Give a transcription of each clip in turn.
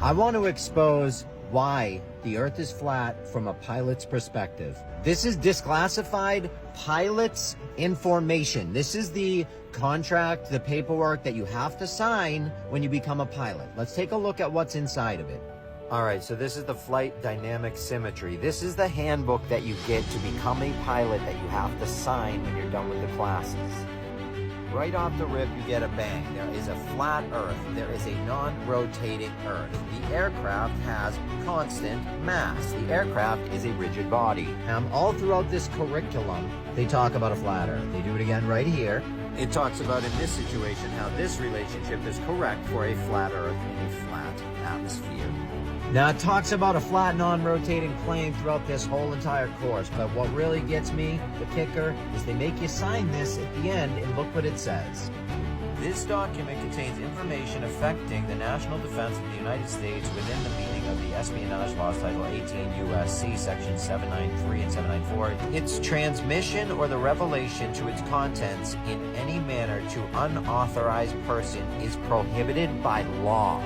I want to expose why the Earth is flat from a pilot's perspective. This is disclassified pilot's information. This is the contract, the paperwork that you have to sign when you become a pilot. Let's take a look at what's inside of it. All right, so this is the flight dynamic symmetry. This is the handbook that you get to become a pilot that you have to sign when you're done with the classes. Right off the rip, you get a bang. There is a flat Earth. There is a non-rotating Earth. The aircraft has constant mass. The aircraft is a rigid body. All throughout this curriculum, they talk about a flat Earth. They do it again right here. It talks about, in this situation, how this relationship is correct for a flat Earth in a flat atmosphere. Now, it talks about a flat, non-rotating plane throughout this whole entire course, but what really gets me, the kicker, is they make you sign this at the end, and look what it says. This document contains information affecting the national defense of the United States within the meaning of the Espionage Laws Title 18 U.S.C. Section 793 and 794. Its transmission or the revelation to its contents in any manner to unauthorized person is prohibited by law.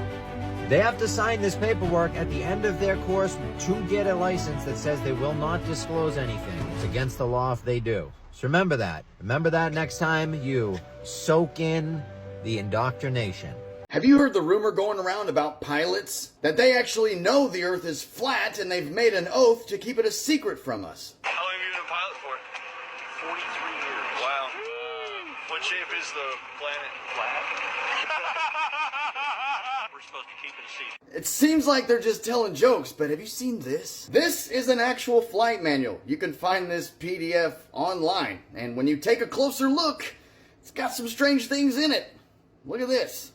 They have to sign this paperwork at the end of their course to get a license that says they will not disclose anything. It's against the law if they do. So remember that. Remember that next time you soak in the indoctrination. Have you heard the rumor going around about pilots? That they actually know the Earth is flat and they've made an oath to keep it a secret from us. How long have you been a pilot for? 43 years. Wow. What shape is the planet? Flat. We're supposed to keep it a secret. It seems like they're just telling jokes, but have you seen this? This is an actual flight manual. You can find this PDF online, and when you take a closer look, it's got some strange things in it. Look at this.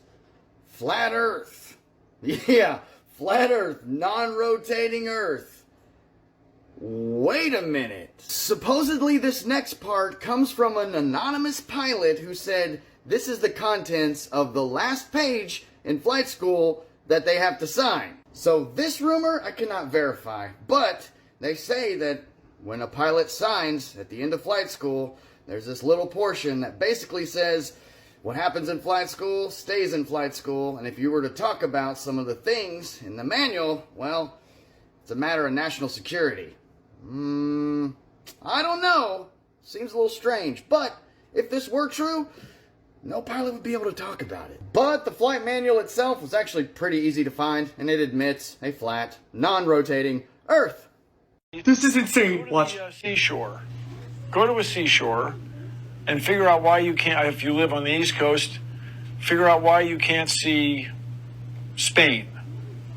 Flat Earth. Yeah, flat Earth, non-rotating Earth. Wait a minute. Supposedly this next part comes from an anonymous pilot who said this is the contents of the last page in flight school that they have to sign. So this rumor I cannot verify, but they say that when a pilot signs at the end of flight school, there's this little portion that basically says what happens in flight school stays in flight school, and if you were to talk about some of the things in the manual, well, it's a matter of national security. I don't know. Seems a little strange, but if this were true, no pilot would be able to talk about it. But the flight manual itself was actually pretty easy to find, and it admits a flat, non-rotating Earth. This is insane. Watch. Seashore. Go to a seashore and figure out why you can't, if you live on the East Coast, figure out why you can't see Spain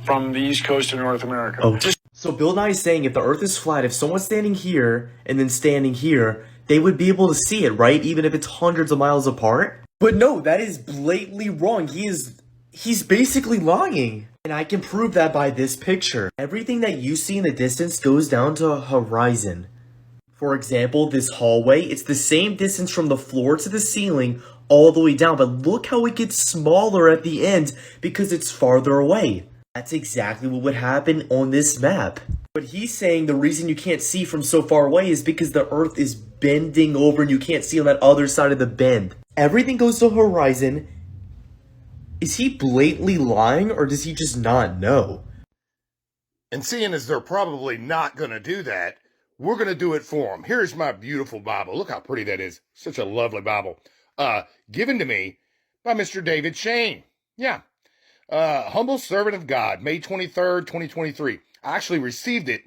from the East Coast of North America. Oh, so Bill Nye is saying if the Earth is flat, if someone's standing here and then standing here, they would be able to see it, right? Even if it's hundreds of miles apart? But no, that is blatantly wrong. He's basically lying. And I can prove that by this picture. Everything that you see in the distance goes down to a horizon. For example, this hallway, it's the same distance from the floor to the ceiling all the way down, but look how it gets smaller at the end because it's farther away. That's exactly what would happen on this map. But he's saying the reason you can't see from so far away is because the Earth is bending over and you can't see on that other side of the bend. Everything goes to the horizon. Is he blatantly lying or does he just not know? And seeing as they're probably not going to do that, we're going to do it for them. Here's my beautiful Bible. Look how pretty that is. Such a lovely Bible. Given to me by Mr. David Shane. Yeah. Humble servant of God, May 23rd, 2023. I actually received it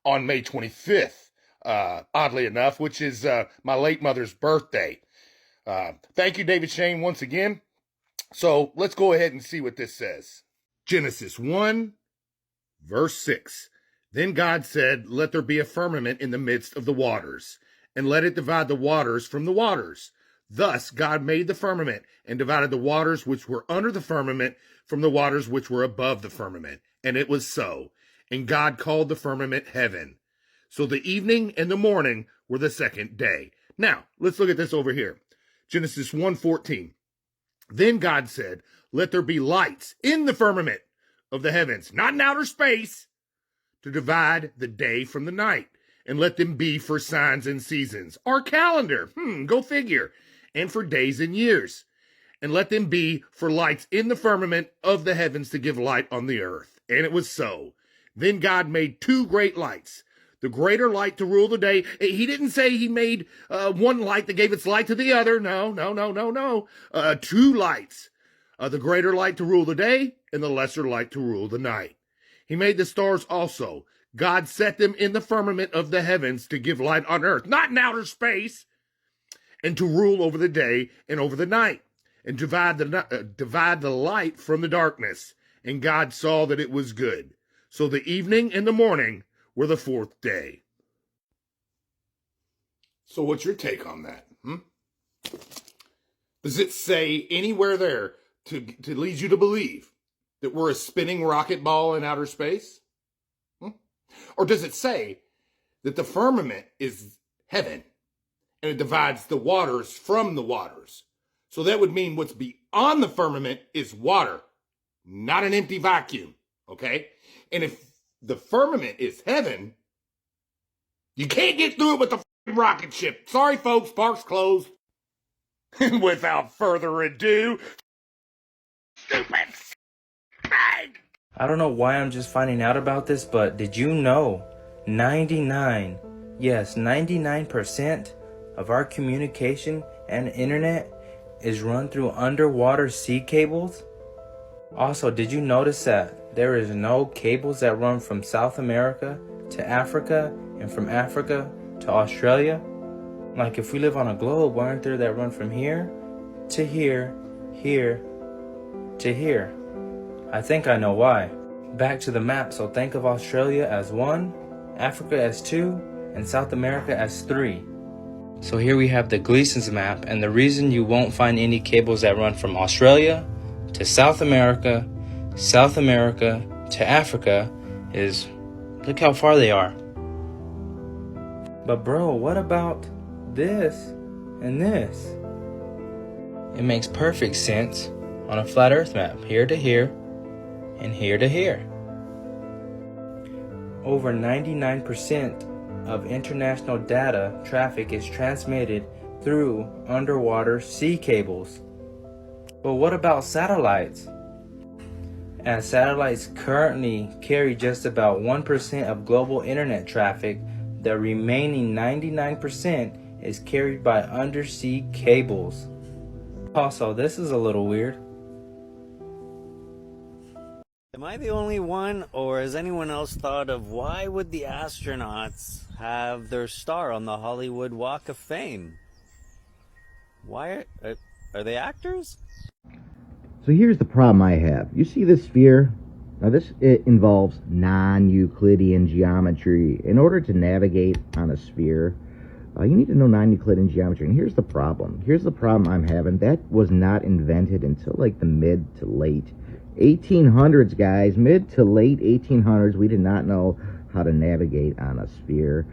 on May 25th, oddly enough, which is my late mother's birthday. Thank you, David Shane, once again. So let's go ahead and see what this says. Genesis 1, verse 6. Then God said, let there be a firmament in the midst of the waters, and let it divide the waters from the waters. Thus God made the firmament, and divided the waters which were under the firmament from the waters which were above the firmament. And it was so. And God called the firmament heaven. So the evening and the morning were the second day. Now, let's look at this over here. Genesis 1:14. Then God said, let there be lights in the firmament of the heavens, not in outer space, to divide the day from the night, and let them be for signs and seasons. Our calendar, go figure, and for days and years. and let them be for lights in the firmament of the heavens to give light on the earth. And it was so. Then God made two great lights, the greater light to rule the day. He didn't say he made one light that gave its light to the other. No. Two lights, the greater light to rule the day and the lesser light to rule the night. He made the stars also. God set them in the firmament of the heavens to give light on earth, not in outer space, and to rule over the day and over the night, and divide the light from the darkness. And God saw that it was good. So the evening and the morning were the fourth day. So what's your take on that? Does it say anywhere there to lead you to believe that we're a spinning rocket ball in outer space? Or does it say that the firmament is heaven and it divides the waters from the waters? So that would mean what's beyond the firmament is water, not an empty vacuum, okay? And if the firmament is heaven, you can't get through it with the rocket ship. Sorry, folks, park's closed. And without further ado, stupid bang! I don't know why I'm just finding out about this, but did you know 99% of our communication and internet is run through underwater sea cables? Also, did you notice that there is no cables that run from South America to Africa and from Africa to Australia? Like if we live on a globe, why aren't there that run from here to here, here to here? I think I know why. Back to the map, so think of Australia as 1, Africa as 2, and South America as 3. So here we have the Gleason's map, and the reason you won't find any cables that run from Australia to South America to Africa is, look how far they are. But bro, what about this and this? It makes perfect sense on a flat earth map, here to here and here to here. Over 99% of international data traffic is transmitted through underwater sea cables. But what about satellites? As satellites currently carry just about 1% of global internet traffic, the remaining 99% is carried by undersea cables. Also, this is a little weird. Am I the only one, or has anyone else thought of why would the astronauts have their star on the Hollywood Walk of Fame? Why are they actors? So here's the problem I have. You see this sphere? Now it involves non-Euclidean geometry. In order to navigate on a sphere, you need to know non-Euclidean geometry. And here's the problem. Here's the problem I'm having. That was not invented until like the mid to late 1800s, guys. Mid to late 1800s, we did not know how to navigate on a sphere.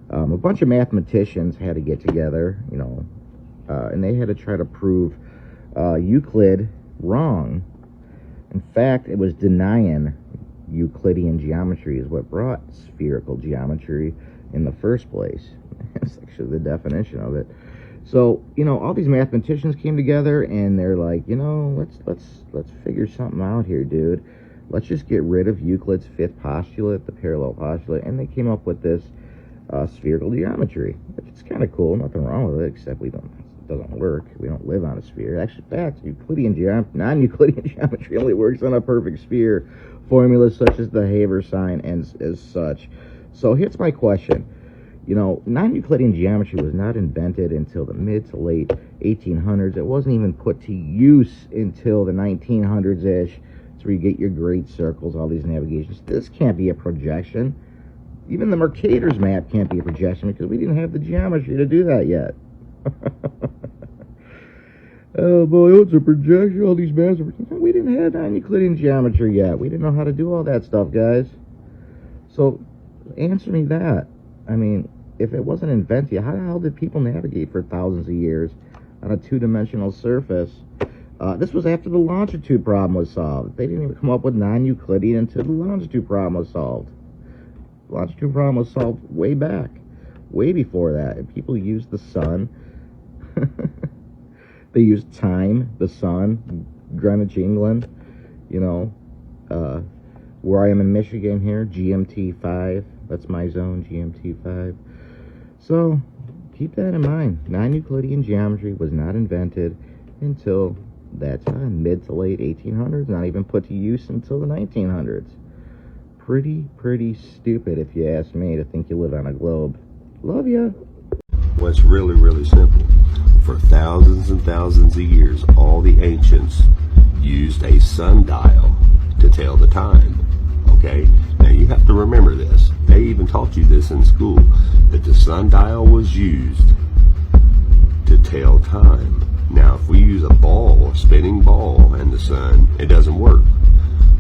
A bunch of mathematicians had to get together, and they had to try to prove Euclid wrong. In fact, it was denying Euclidean geometry is what brought spherical geometry in the first place. That's actually the definition of it. So, all these mathematicians came together and they're like, let's figure something out here, dude. Let's just get rid of Euclid's fifth postulate, the parallel postulate, and they came up with this spherical geometry. It's kind of cool, nothing wrong with it, except it doesn't work. We don't live on a sphere. Actually, non-Euclidean geometry only works on a perfect sphere. Formulas such as the Haber sign and as such. So here's my question. Non-Euclidean geometry was not invented until the mid to late 1800s. It wasn't even put to use until the 1900s-ish. It's where you get your great circles, all these navigations. This can't be a projection. Even the Mercator's map can't be a projection because we didn't have the geometry to do that yet. Oh boy, what's a projection? All these maps. We didn't have non-Euclidean geometry yet. We didn't know how to do all that stuff, guys. So, answer me that. I mean, if it wasn't invented, how the hell did people navigate for thousands of years on a two-dimensional surface? This was after the longitude problem was solved. They didn't even come up with non-Euclidean until the longitude problem was solved. The longitude problem was solved way back, way before that. And people used the sun They use time, the sun, Greenwich, England, you know, where I am in Michigan here, GMT 5. That's my zone, GMT 5. So, keep that in mind. Non-Euclidean geometry was not invented until that time, mid to late 1800s, not even put to use until the 1900s. Pretty stupid, if you ask me, to think you live on a globe. Love ya. Well, it's really, really simple. For thousands and thousands of years, all the ancients used a sundial to tell the time. Okay? Now you have to remember this. They even taught you this in school, that the sundial was used to tell time. Now, if we use a ball, a spinning ball, and the sun, it doesn't work.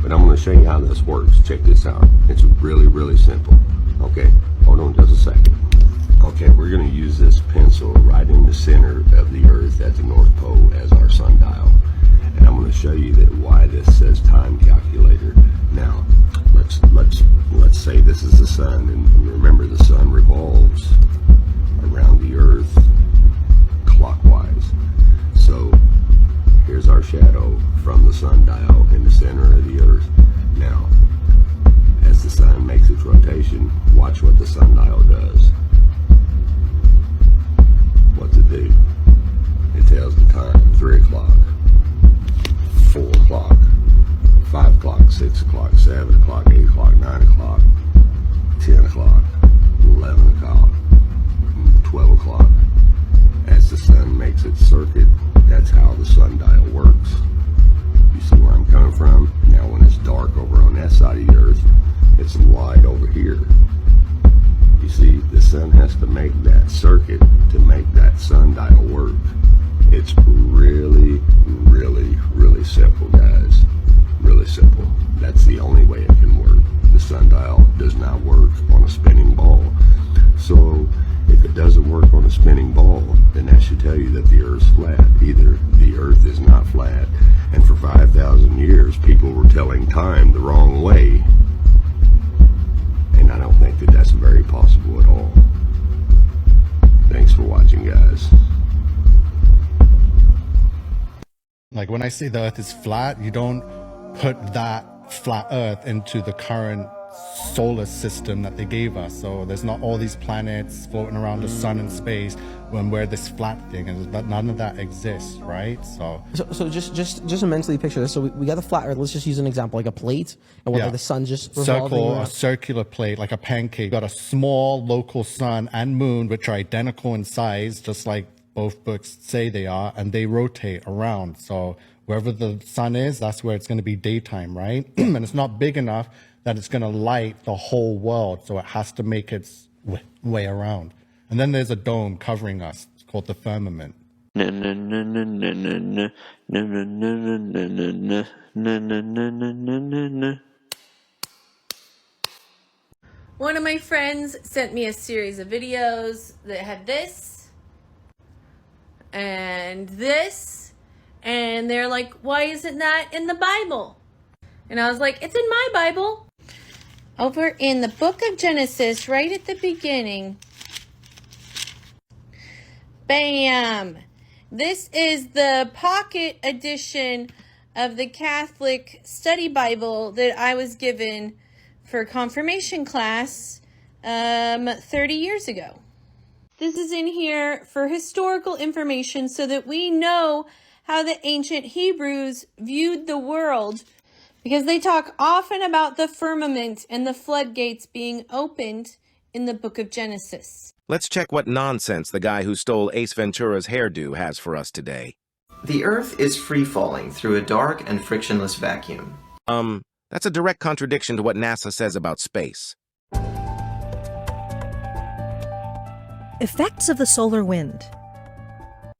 But I'm going to show you how this works. Check this out. It's really, really simple. Okay? Hold on just a second. Okay, we're going to use this pencil right in the center of the Earth at the North Pole as our sundial. And I'm going to show you that why this says time calculator. Now, let's say this is the sun, and remember the sun revolves around the Earth clockwise. So here's our shadow from the sundial in the center of the Earth. Now, as the sun makes its rotation, watch what the sundial does. What's it do? It tells the time. 3 o'clock, 4 o'clock, 5 o'clock, 6 o'clock, 7 o'clock, 8 o'clock, 9 o'clock, 10 o'clock, 11 o'clock, 12 o'clock. As the sun makes its circuit, that's how the sundial works. You see where I'm coming from? Now when it's dark over on that side of the Earth, it's light over here. You see, the sun has to make that circuit to make that sundial work. It's really, really, really simple, guys. Really simple. That's the only way it can work. The sundial does not work on a spinning ball. So if it doesn't work on a spinning ball, then that should tell you that the Earth's flat. Either the Earth is not flat, and for 5,000 years people were telling time the wrong way. And I don't think that that's very possible at all. Thanks for watching, guys. Like when I say the Earth is flat, you don't put that flat Earth into the current solar system that they gave us. So there's not all these planets floating around the sun in space when we're this flat thing, and none of that exists, right? So just mentally picture this. So we got the flat Earth. Let's just use an example, like a plate, and whether the sun just revolving a circular plate, like a pancake. You got a small local sun and moon, which are identical in size, just like both books say they are, and they rotate around. So wherever the sun is, that's where it's going to be daytime, right? And it's not big enough that it's going to light the whole world, so it has to make its way around. And then there's a dome covering us. It's called the firmament. One of my friends sent me a series of videos that had this and this, and they're like, why isn't that in the Bible? And I was like, it's in my Bible. Over in the book of Genesis, right at the beginning, bam! This is the pocket edition of the Catholic Study Bible that I was given for confirmation class 30 years ago. This is in here for historical information so that we know how the ancient Hebrews viewed the world, because they talk often about the firmament and the floodgates being opened in the book of Genesis. Let's check what nonsense the guy who stole Ace Ventura's hairdo has for us today. The Earth is free-falling through a dark and frictionless vacuum. That's a direct contradiction to what NASA says about space. Effects of the solar wind.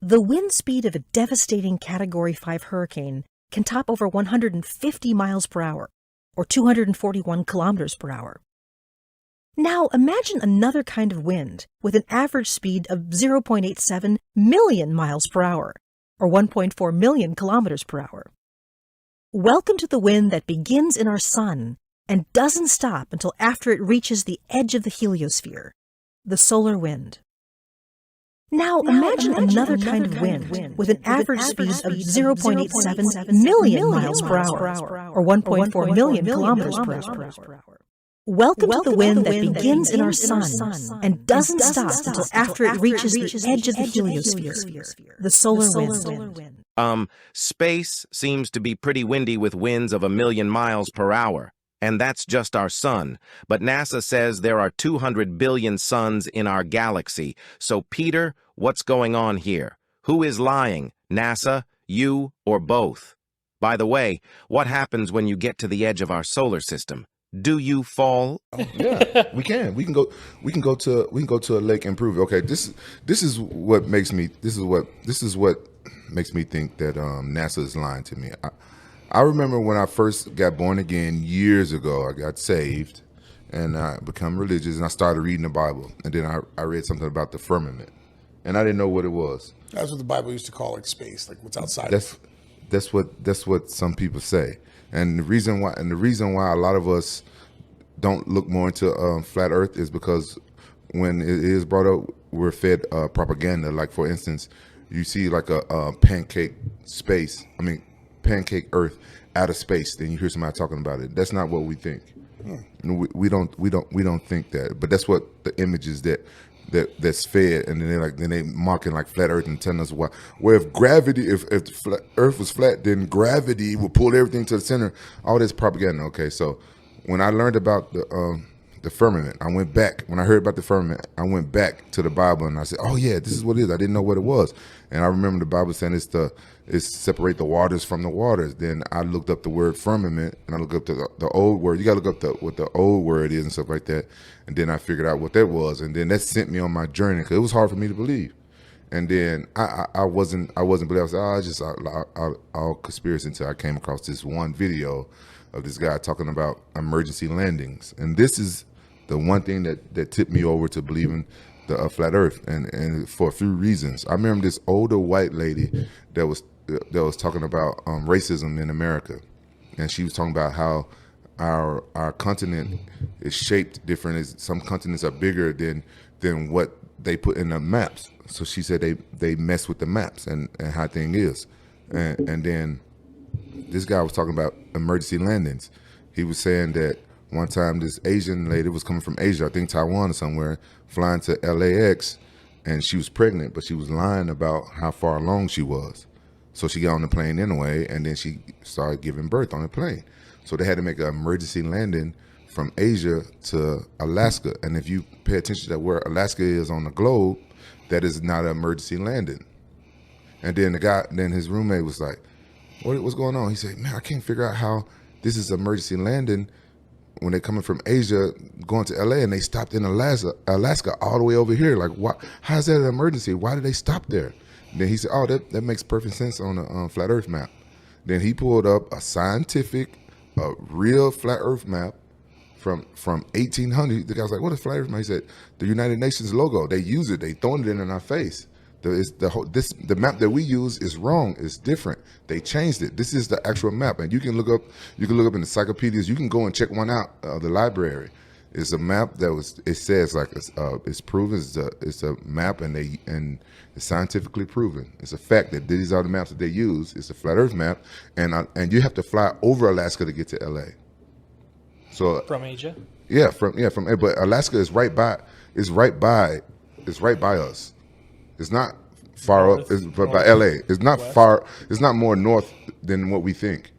The wind speed of a devastating Category 5 hurricane can top over 150 miles per hour, or 241 kilometers per hour. Now imagine another kind of wind with an average speed of 0.87 million miles per hour, or 1.4 million kilometers per hour. Welcome to the wind that begins in our sun and doesn't stop until after it reaches the edge of the heliosphere, the solar wind. Now imagine another kind of wind with an average speed of 0.87 million miles per hour, or 1.4 million kilometers per hour. Welcome to the wind that begins in our sun and doesn't stop until after it reaches the edge of the heliosphere, the solar wind. Space seems to be pretty windy with winds of 1 million miles per hour. And that's just our sun. But NASA says there are 200 billion suns in our galaxy. So, Peter, what's going on here? Who is lying? NASA, you, or both? By the way, what happens when you get to the edge of our solar system? Do you fall? Yeah, we can. We can go to a lake and prove it. Okay, this is what makes me think that NASA is lying to me. I remember when I first got born again years ago. I got saved, and I become religious, and I started reading the Bible, and then I read something about the firmament, and I didn't know what it was. That's what the Bible used to call like space, like what's outside. That's what some people say. And the reason why a lot of us don't look more into flat Earth is because when it is brought up, we're fed propaganda. Like for instance, you see like a pancake Earth out of space, then you hear somebody talking about it. That's not what we think. We don't think that. But that's what the image is that's fed, and then they mocking like flat Earth and telling us why. Well, if the Earth was flat, then gravity would pull everything to the center. All this propaganda. Okay, so when I learned about the firmament, I went back. When I heard about the firmament, I went back to the Bible and I said, "Oh yeah, this is what it is." I didn't know what it was, and I remember the Bible saying it's separate the waters from the waters. Then I looked up the word firmament, and I looked up the old word. You got to look up what the old word is and stuff like that. And then I figured out what that was, and then that sent me on my journey because it was hard for me to believe. And then I wasn't believing. I was it's just all conspiracy until I came across this one video of this guy talking about emergency landings, and this is the one thing that tipped me over to believing the flat Earth, and for a few reasons. I remember this older white lady that was talking about racism in America, and she was talking about how our continent is shaped different. Some continents are bigger than what they put in the maps. So she said they mess with the maps and how thing is, and then this guy was talking about emergency landings. He was saying that one time this Asian lady was coming from Asia, I think Taiwan or somewhere, flying to LAX, and she was pregnant, but she was lying about how far along she was. So she got on the plane anyway, and then she started giving birth on the plane. So they had to make an emergency landing from Asia to Alaska. And if you pay attention to where Alaska is on the globe, that is not an emergency landing. And then his roommate was like, what's going on? He said, man, I can't figure out how this is an emergency landing when they're coming from Asia going to LA, and they stopped in Alaska all the way over here. Like, why? How is that an emergency? Why did they stop there? And then he said, oh, that makes perfect sense on a flat Earth map. Then he pulled up a scientific, real flat Earth map from 1800. The guy was like, what is flat Earth map? He said, the United Nations logo. They use it. They throwing it in our face. The map that we use is wrong. It's different. They changed it. This is the actual map, and you can look up in the encyclopedias. You can go and check one out. The library. It's a map it says like it's proven. It's a map, and it's scientifically proven. It's a fact that these are the maps that they use. It's a flat Earth map, and you have to fly over Alaska to get to LA. So from Asia. Yeah, but Alaska is right by. It's right by us. It's not far up, but by LA. It's not west. Far. It's not more north than what we think.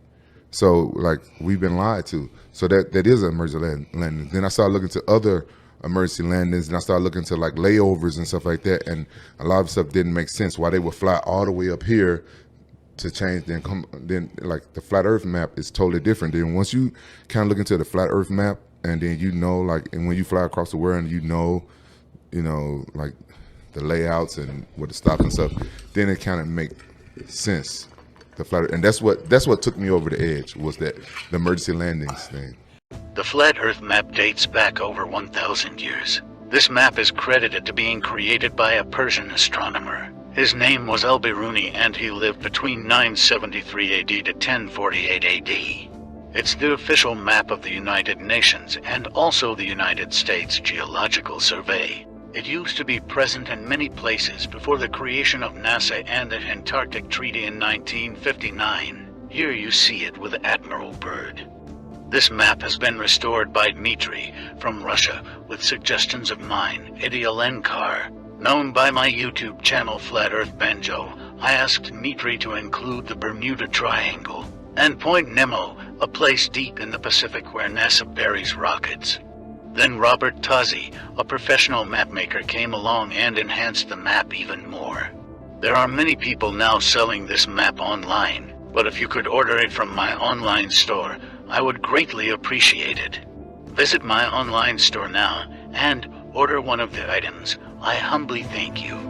So, like, we've been lied to. So that is an emergency landing. Then I started looking to other emergency landings, and I started looking to like layovers and stuff like that. And a lot of stuff didn't make sense. Why they would fly all the way up here to change, then like the flat Earth map is totally different. Then once you kind of look into the flat Earth map, and then and when you fly across the world, and you know, like the layouts and where to stop and stuff, then it kind of make sense. The flat Earth, and that's what took me over the edge, was that the emergency landings thing. The flat Earth map dates back over 1,000 years. This map is credited to being created by a Persian astronomer. His name was Al-Biruni, and he lived between 973 AD to 1048 AD. It's the official map of the United Nations and also the United States Geological Survey. It used to be present in many places before the creation of NASA and the Antarctic Treaty in 1959. Here you see it with Admiral Byrd. This map has been restored by Dmitry from Russia with suggestions of mine, Eddie Alenkar. Known by my YouTube channel Flat Earth Banjo, I asked Dmitry to include the Bermuda Triangle and Point Nemo, a place deep in the Pacific where NASA buries rockets. Then Robert Tozzi, a professional mapmaker, came along and enhanced the map even more. There are many people now selling this map online, but if you could order it from my online store, I would greatly appreciate it. Visit my online store now and order one of the items. I humbly thank you.